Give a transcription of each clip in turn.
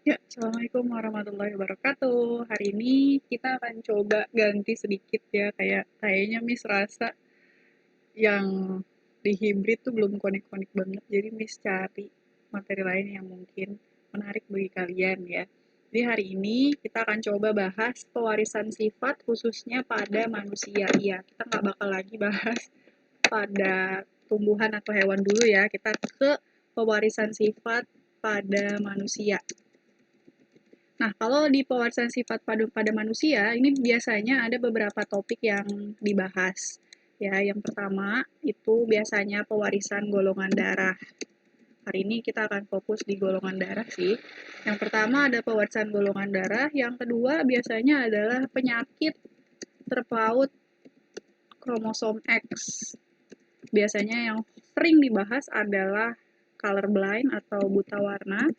Ya, Assalamualaikum warahmatullahi wabarakatuh. Hari ini kita akan coba ganti sedikit ya, kayaknya Miss rasa yang di hybrid tuh belum konek-konek banget. Jadi Miss cari materi lain yang mungkin menarik bagi kalian ya. Jadi hari ini kita akan coba bahas pewarisan sifat khususnya pada manusia. Ya, kita nggak bakal lagi bahas pada tumbuhan atau hewan dulu ya. Kita ke pewarisan sifat pada manusia. Nah, kalau di pewarisan sifat pada manusia, ini biasanya ada beberapa topik yang dibahas. Ya, yang pertama itu biasanya pewarisan golongan darah. Hari ini kita akan fokus di golongan darah sih. Yang pertama ada pewarisan golongan darah, yang kedua biasanya adalah penyakit terpaut kromosom X. Biasanya yang sering dibahas adalah colorblind atau buta warna,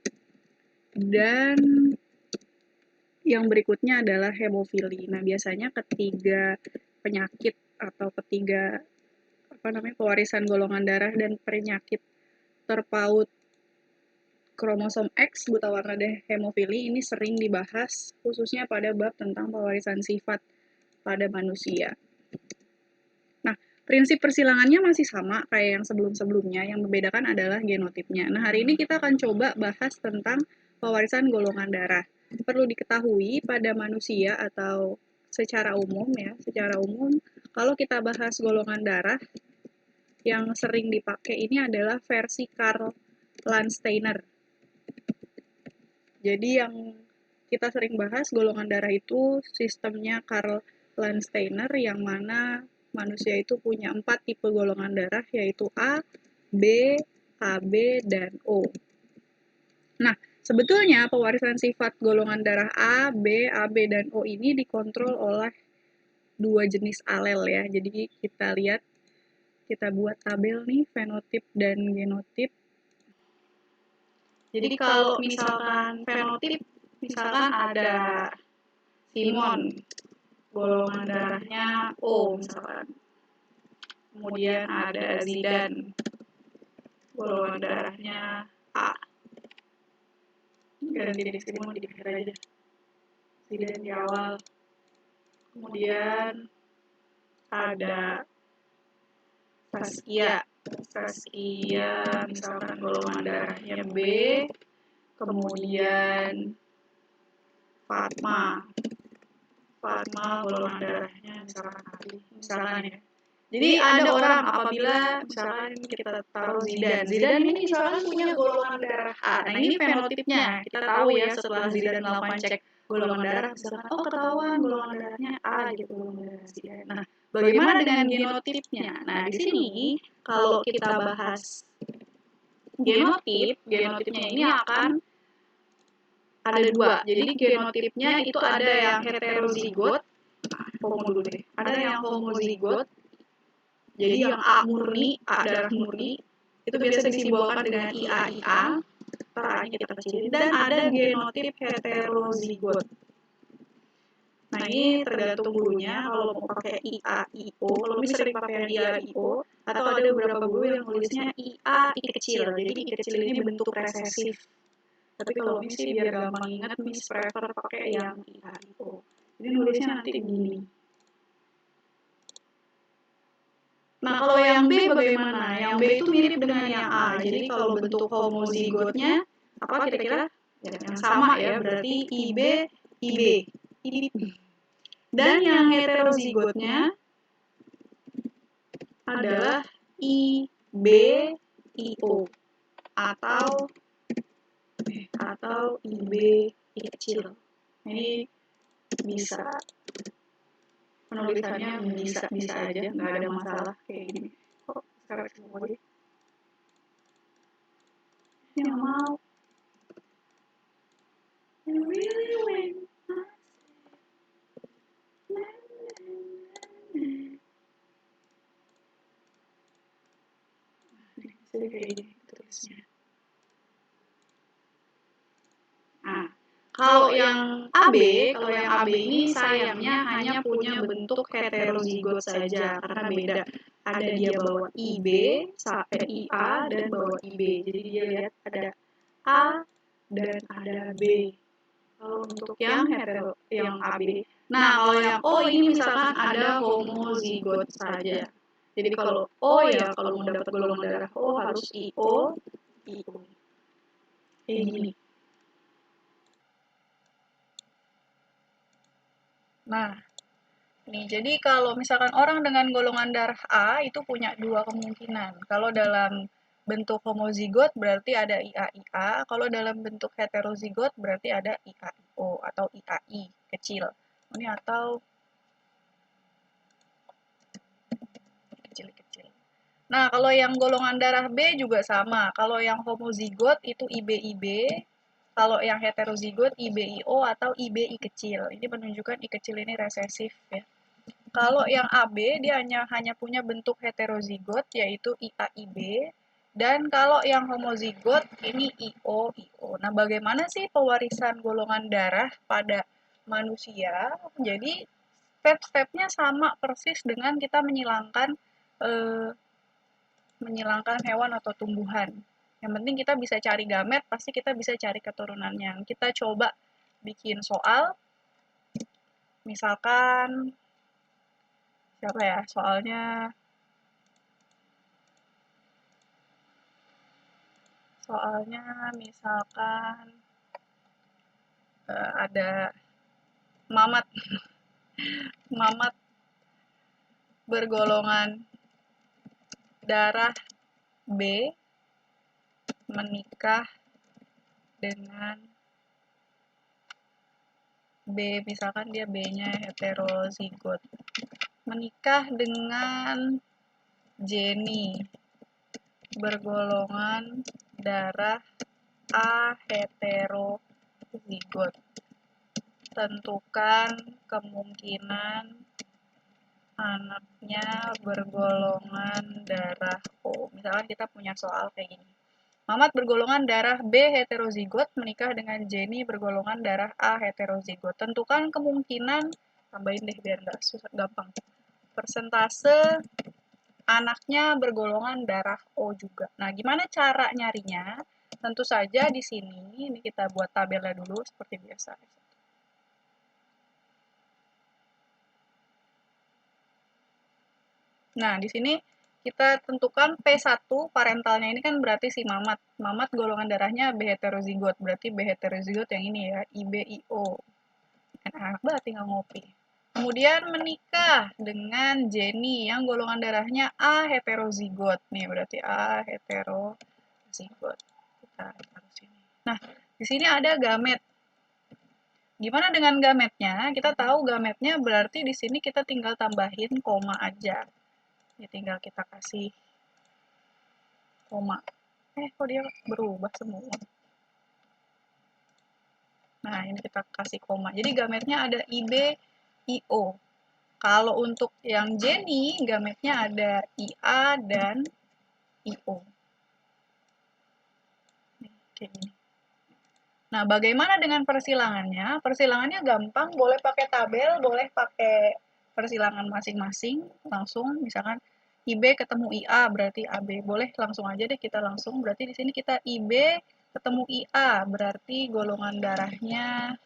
dan yang berikutnya adalah hemofili. Nah, biasanya ketiga penyakit atau ketiga pewarisan golongan darah dan penyakit terpaut kromosom X, buta warna dan hemofili ini sering dibahas khususnya pada bab tentang pewarisan sifat pada manusia. Nah, prinsip persilangannya masih sama kayak yang sebelum-sebelumnya, yang membedakan adalah genotipnya. Nah, hari ini kita akan coba bahas tentang pewarisan golongan darah. Perlu diketahui pada manusia atau secara umum kalau kita bahas golongan darah yang sering dipakai ini adalah versi Karl Landsteiner. Jadi yang kita sering bahas golongan darah itu sistemnya Karl Landsteiner, yang mana manusia itu punya 4 tipe golongan darah, yaitu A, B, AB, dan O. Nah, sebetulnya pewarisan sifat golongan darah A, B, AB, dan O ini dikontrol oleh dua jenis alel ya. Jadi kita buat tabel nih, fenotip dan genotip. Jadi kalau misalkan fenotip, misalkan ada Simon, golongan darahnya O misalkan. Kemudian ada Zidane, golongan darahnya A. Ganti di Simon di akhir aja. Zidane di awal. Kemudian ada Saskia. Saskia misalkan golongan darahnya B. Kemudian Fatma golongan darahnya misalkan ya. Jadi ada orang apabila misalkan kita taruh Zidane ini misalkan punya golongan darah A. Nah, ini fenotipnya. Kita tahu ya setelah Zidane melakukan cek golongan darah, misalkan ketahuan golongan darahnya A gitu, golongan darah Zidane. Nah, bagaimana dengan genotipnya? Nah, di sini kalau kita bahas genotipnya ini akan ada dua. Jadi genotipnya itu ada yang heterozigot, homo dulu deh. Ada yang homozigot. Jadi yang A murni, A darah murni, itu biasa disimbolkan dengan IA. Taranya kita kecilin. Dan ada genotip heterozigot. Nah, ini tergantung gurunya. Kalau mau pakai IAIO, kalau misalnya sering pakai IAIO, atau ada beberapa guru yang nulisnya IA I kecil. Jadi I kecil ini bentuk resesif. Tapi kalau Miss sih biar gampang ingat, Miss prefer pakai yang IAIO. Jadi nulisnya nanti begini. Nah, kalau yang B bagaimana? Yang B itu mirip dengan yang A. Jadi kalau bentuk homozigotnya, apa kira-kira? Ya, yang sama ya, berarti IB, IB. Dan yang heterozigotnya adalah IB, IO. Atau IB, I kecil. Ini bisa penulisannya bisa aja, nggak ada masalah kayak gini. Kok sekarang semua dia? Yang mau. You really win. Jadi kayak gini tulisnya. Nah, kalau yang AB ini sayangnya hanya punya bentuk heterozigot saja karena beda. Ada dia bawa IB, IA dan bawa IB. Jadi dia lihat ada A, dan ada B. Kalau untuk yang hetero, yang AB. Nah, kalau yang O ini misalkan ada homozigot saja. Jadi kalau O ya, kalau mau dapat golongan darah O harus IO, IO. Kayak gini. Nah, nih, jadi kalau misalkan orang dengan golongan darah A itu punya dua kemungkinan. Kalau dalam bentuk homozigot berarti ada IA-IA, kalau dalam bentuk heterozigot berarti ada IAIO atau IAI kecil. Ini atau kecil-kecil. Nah, kalau yang golongan darah B juga sama. Kalau yang homozigot itu IB-IB, kalau yang heterozigot IB-IO atau IB-I kecil. Ini menunjukkan I kecil ini resesif ya. Kalau yang AB dia hanya punya bentuk heterozigot yaitu IAIB, dan kalau yang homozigot ini IO. Nah, bagaimana sih pewarisan golongan darah pada manusia? Jadi step-stepnya sama persis dengan kita menyilangkan hewan atau tumbuhan. Yang penting kita bisa cari gamet, pasti kita bisa cari keturunannya. Kita coba bikin soal, misalkan siapa ya soalnya misalkan ada Mamat Mamat bergolongan darah B menikah dengan B, misalkan dia B-nya heterozigot, menikah dengan Jenny bergolongan darah A heterozigot. Tentukan kemungkinan anaknya bergolongan darah O. Misalkan kita punya soal kayak gini. Mamat bergolongan darah B heterozigot menikah dengan Jenny bergolongan darah A heterozigot. Tentukan kemungkinan, tambahin deh biar nggak susah gampang. Persentase anaknya bergolongan darah O juga. Nah, gimana cara nyarinya? Tentu saja di sini, ini kita buat tabelnya dulu seperti biasa. Nah, di sini kita tentukan P1 parentalnya ini kan berarti si Mamat. Mamat golongan darahnya B heterozigot, berarti B heterozigot yang ini ya, IBIO. Kan enak banget tinggal ngopi. Kemudian menikah dengan Jenny yang golongan darahnya A heterozigot. Nih berarti A heterozigot. Kita taruh sini. Nah, di sini ada gamet. Gimana dengan gametnya? Kita tahu gametnya berarti di sini kita tinggal tambahin koma aja. Ya tinggal kita kasih koma. Kok dia berubah semua? Nah, ini kita kasih koma. Jadi gametnya ada IB, IO. Kalau untuk yang Jenny, gametnya ada IA dan IO. Kayak gini. Nah, bagaimana dengan persilangannya? Persilangannya gampang, boleh pakai tabel, boleh pakai persilangan masing-masing, langsung misalkan IB ketemu IA berarti AB. Boleh langsung aja deh kita langsung. Berarti di sini kita IB ketemu IA, berarti golongan darahnya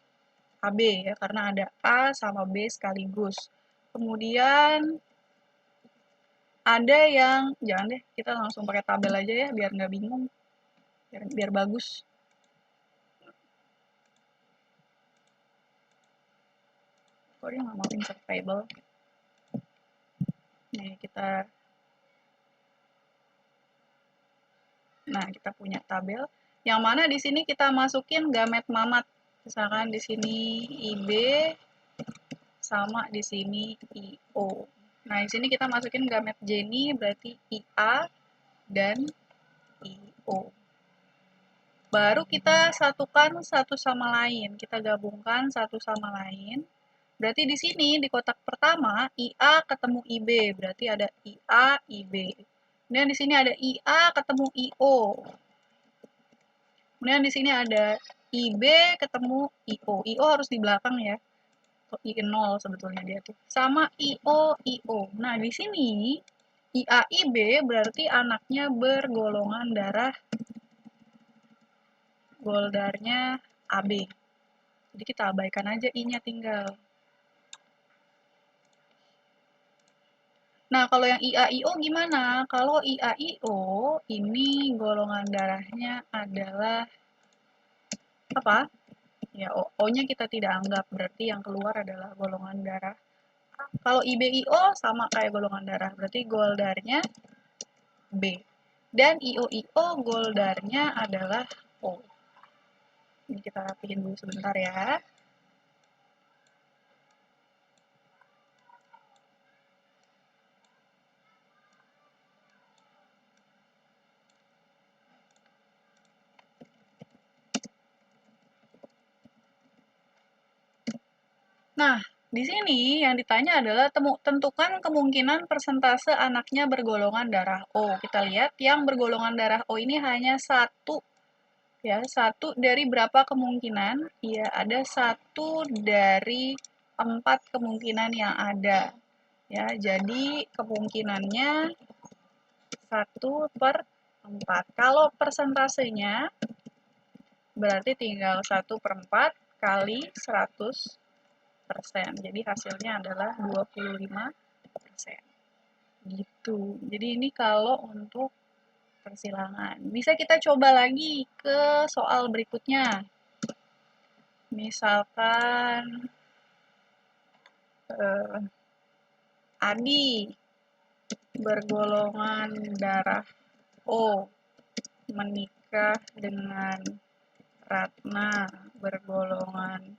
AB ya, karena ada A sama B sekaligus. Kemudian ada yang, jangan deh, kita langsung pakai tabel aja ya, biar nggak bingung, biar bagus. Kok dia nggak mau insert table? Nih, kita punya tabel, yang mana di sini kita masukin gamet Mamat. Misalkan di sini IB sama di sini IO. Nah, di sini kita masukin gamet Jenny berarti IA dan IO. Baru kita satukan satu sama lain, kita gabungkan satu sama lain. Berarti di sini di kotak pertama IA ketemu IB, berarti ada IA IB. Kemudian di sini ada IA ketemu IO. Kemudian di sini ada IB ketemu IO. IO harus di belakang ya. I0 sebetulnya dia tuh. Sama IO. Nah, di sini IAIB berarti anaknya bergolongan darah Goldarnya AB. Jadi kita abaikan aja I-nya tinggal. Nah, kalau yang IAIO gimana? Kalau IAIO ini golongan darahnya adalah apa? Ya, O-nya kita tidak anggap, berarti yang keluar adalah golongan darah. Kalau IBIO sama kayak golongan darah, berarti goldarnya B. Dan IOIO goldarnya adalah O. Ini kita rapiin dulu sebentar ya. Nah, di sini yang ditanya adalah tentukan kemungkinan persentase anaknya bergolongan darah O. Kita lihat yang bergolongan darah O ini hanya satu, ya, satu dari berapa kemungkinan? Ya, ada satu dari 4 kemungkinan yang ada. Ya, jadi kemungkinannya 1/4. Kalau persentasenya berarti tinggal 1/4 kali 100%. Jadi hasilnya adalah 25%. Gitu. Jadi ini kalau untuk persilangan. Bisa kita coba lagi ke soal berikutnya. Misalkan Adi bergolongan darah O menikah dengan Ratna bergolongan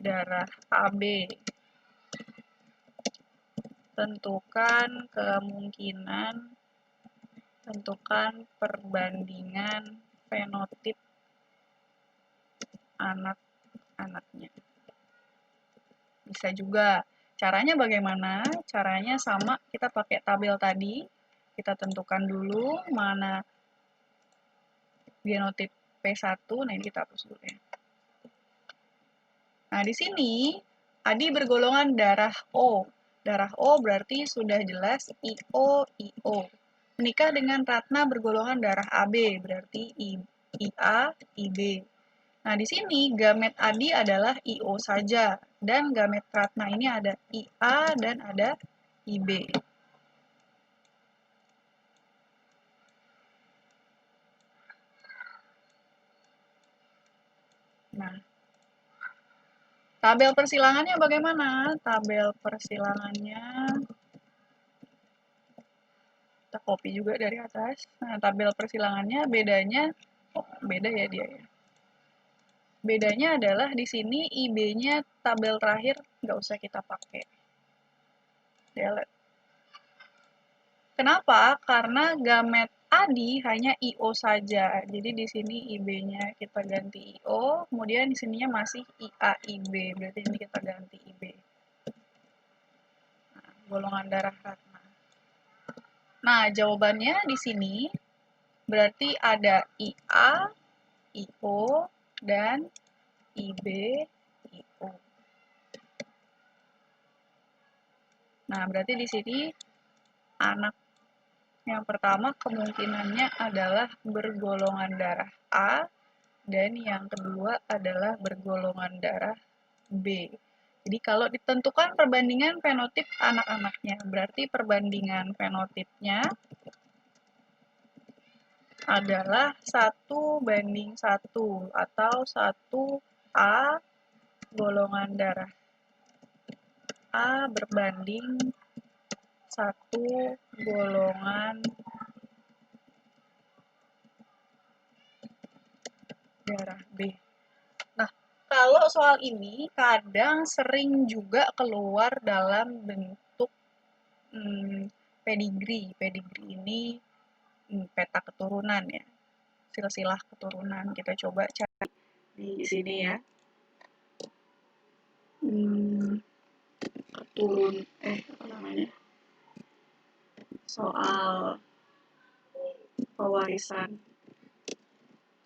darah AB. Tentukan kemungkinan, tentukan perbandingan fenotip anak-anaknya. Bisa juga. Caranya bagaimana? Caranya sama, kita pakai tabel tadi. Kita tentukan dulu mana genotip P1. Nah, ini kita hapus dulu ya. Nah, di sini Adi bergolongan darah O. Darah O berarti sudah jelas IO. Menikah dengan Ratna bergolongan darah AB, berarti IA, IB. Nah, di sini gamet Adi adalah IO saja, dan gamet Ratna ini ada IA dan ada IB. Nah, tabel persilangannya bagaimana? Tabel persilangannya kita copy juga dari atas. Nah, tabel persilangannya bedanya, oh, beda ya dia ya. Bedanya adalah di sini IB-nya tabel terakhir nggak usah kita pakai. Delete. Kenapa? Karena gamet Adi hanya IO saja. Jadi di sini IB-nya kita ganti IO, kemudian di sininya masih IA IB. Berarti ini kita ganti IB. Nah, golongan darah Ratna. Nah, jawabannya di sini berarti ada IA, IO, dan IB, IO. Nah, berarti di sini anak yang pertama kemungkinannya adalah bergolongan darah A, dan yang kedua adalah bergolongan darah B. Jadi kalau ditentukan perbandingan fenotip anak-anaknya, berarti perbandingan fenotipnya adalah 1:1 atau 1A golongan darah A berbanding 1 golongan darah B. Nah, kalau soal ini kadang sering juga keluar dalam bentuk pedigree. Pedigree ini peta keturunan ya, silsilah keturunan. Kita coba cari di sini ya. Apa namanya? Soal pewarisan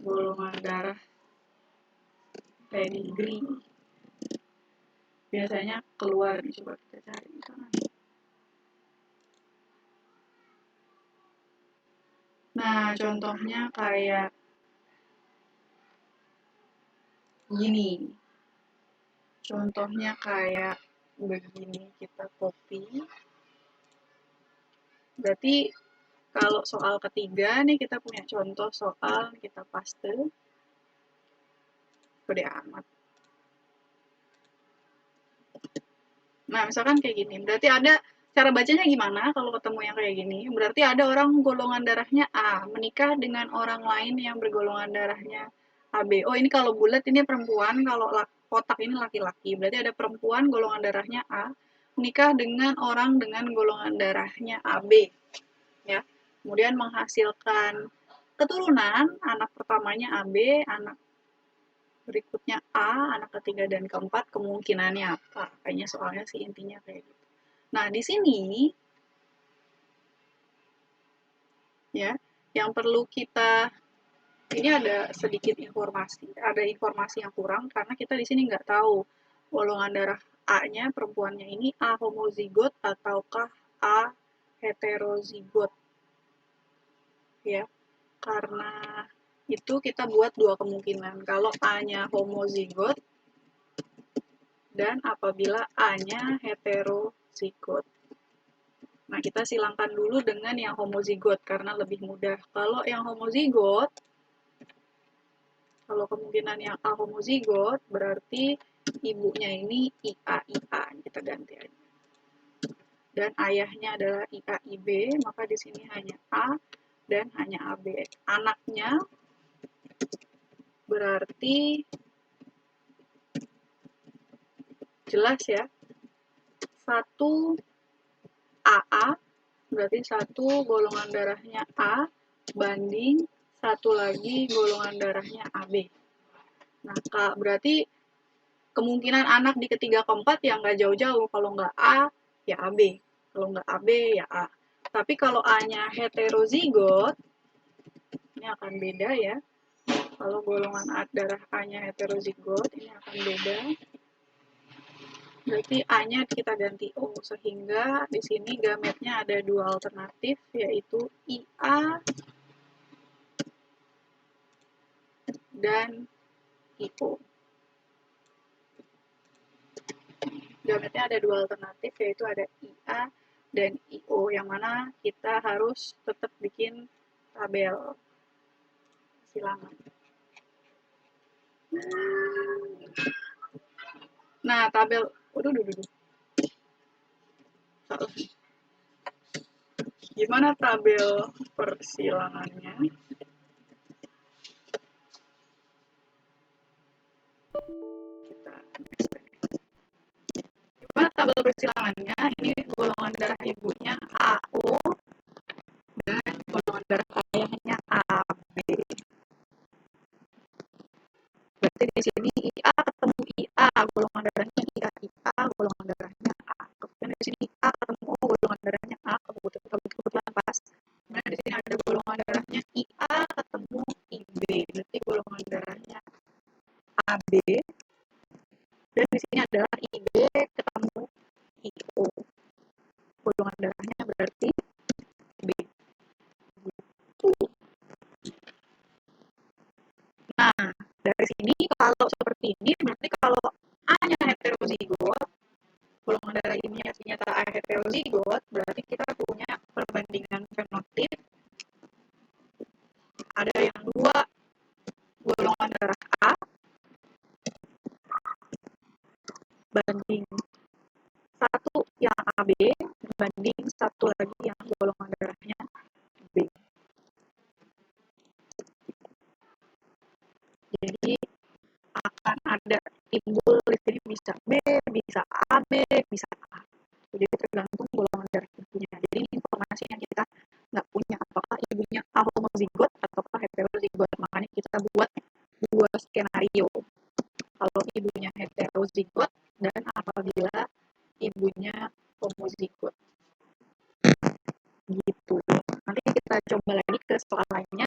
golongan darah pedigree. Biasanya keluar, coba kita cari di sana. Nah, contohnya kayak Gini, contohnya kayak begini, kita copy. Berarti kalau soal ketiga nih kita punya contoh soal, kita paste. Gede amat. Nah, misalkan kayak gini. Berarti ada cara bacanya gimana kalau ketemu yang kayak gini? Berarti ada orang golongan darahnya A menikah dengan orang lain yang bergolongan darahnya AB. Oh, ini kalau bulat ini perempuan, kalau kotak ini laki-laki. Berarti ada perempuan golongan darahnya A menikah dengan orang dengan golongan darahnya AB, ya. Kemudian menghasilkan keturunan, anak pertamanya AB, anak berikutnya A, anak ketiga dan keempat kemungkinannya apa? Kayaknya soalnya sih intinya kayak gitu. Nah, di sini ya, yang perlu kita ini ada sedikit informasi, ada informasi yang kurang karena kita di sini nggak tahu golongan darah A-nya perempuannya ini A homozigot ataukah A heterozigot, ya. Karena itu kita buat dua kemungkinan. Kalau A-nya homozigot dan apabila A-nya heterozigot. Nah, kita silangkan dulu dengan yang homozigot karena lebih mudah. Kalau yang homozigot, kalau kemungkinan yang A homozigot, berarti ibunya ini IA. Kita ganti aja. Dan ayahnya adalah IAIB, maka di sini hanya A dan hanya AB. Anaknya berarti jelas ya, satu AA, berarti satu golongan darahnya A banding satu lagi golongan darahnya AB. Nah, berarti kemungkinan anak di ketiga keempat ya nggak jauh-jauh. Kalau nggak A, ya AB. Kalau nggak AB, ya A. Tapi kalau A-nya heterozigot, ini akan beda ya. Kalau golongan darah A-nya heterozigot, ini akan beda. Berarti A-nya kita ganti O, sehingga di sini gametnya ada dua alternatif, yaitu IA dan IO. Gametnya ada dua alternatif, yaitu ada IA dan IO, yang mana kita harus tetap bikin tabel silangan. Nah, tabel, gimana tabel persilangannya? Kita gimana tabel persilangannya? Ini golongan darah ibunya AO dan golongan darah ayahnya AB. Berarti di sini IA ketemu IA, golongan darahnya IA, golongan darahnya A. Kemudian di sini A ketemu O, golongan darahnya A, kebetulan pas. Kemudian di sini ada golongan darahnya IA ketemu IB, berarti golongan darahnya AB. Dan di sini adalah IB ketemu IO. Golongan darahnya berarti B. Nah, dari sini kalau seperti ini, berarti kalau A-nya heterozigot, golongan darah ini ternyata A heterozigot, berarti kita punya perbandingan fenotip. Ada yang dua golongan darah A banding satu yang AB banding satu lagi yang golongan darahnya B. Jadi akan ada timbul di sini bisa B, bisa AB, bisa A. Jadi tergantung golongan darah ibunya. Jadi ini informasi yang kita nggak punya, apakah ibunya A homozigot ataukah heterozigot. Makanya kita buat dua skenario. Kalau ibunya heterozigot dan apabila ibunya homozigot. Gitu. Nanti kita coba lagi ke soal lainnya.